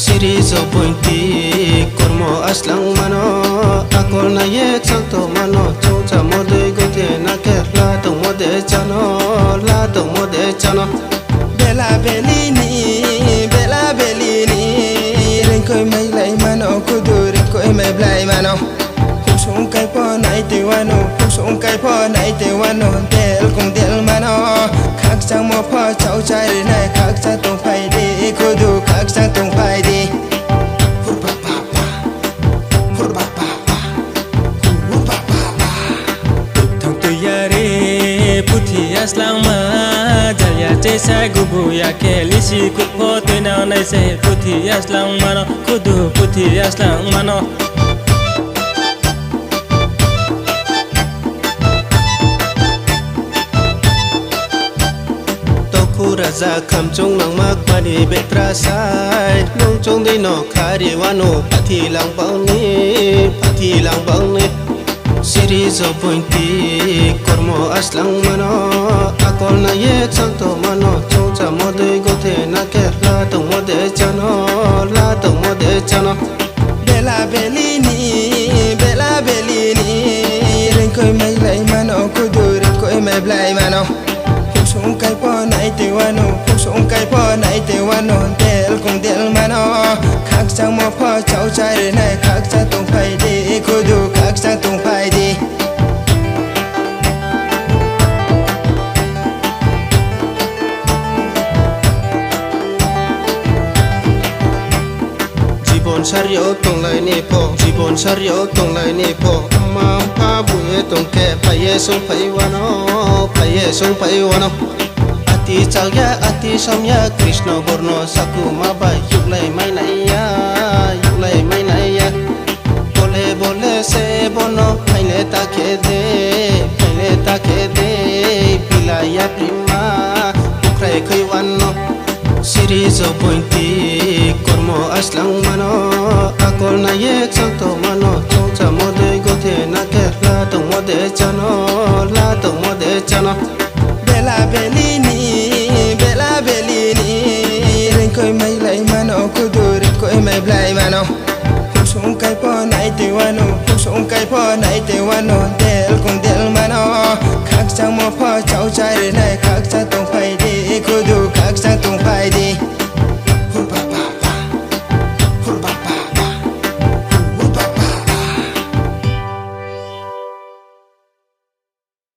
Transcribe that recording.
Series of pointy Kormo aslang mano Akol na yek santo mano Chongcha mode gote na ker Lato mode chano Lato mode chano Bella Bellini Rinkoy may lay mano Kudu rinkoy may blay mano Kusung kay po na itiwano Kusung kay po na itiwano Del kung del mano Kagsang mo po Chow chay rinay Kagsang tong pay di Kudu kagsang tong pay di Thong tu yare Puthi aslang ma Jalya chay sai gubu ya ke Lisi kupo tu nao nai se Puthi aslang mano Kudu Puthi aslang mano Raza kam chung nang mak mani betra sai nong chung di no khari wano pathi lang bang ni series of pointy kormo aslang mano akol na yek santo mano chongcha mode gote na ker la tong mode chano Bella Bellini Rinkoy may lay mano Kudu rinkoy may blay mano Kusung kay po na itiwano Kusung kay po na itiwano Del kung del mano Kagsang mo po Chow chay rinay Kagsang tong pay di Kudu kagsang tong pay di Jibon saryo tong lai ni po Jibon saryo tong lai ni po Amma pa buye tong ke Paye song pai wano Ati chalya ati samya Krishna borno saku maba Yuglai mai naya Bole se bono Paile ta ke de Pilaya prima Ukrai kai wano Series of pointy Kormo aslang mano Akol na yek santo mano Chongcha mode gote na ker Lato mode chano Bella Bellini Rinkoy may lay mano Kudu rinkoy may blay mano Kusung kay po na itiwano Kusung kay po na itiwano Del kung del mano Kagsang mo po Chow chay rinay Kagsang tong pay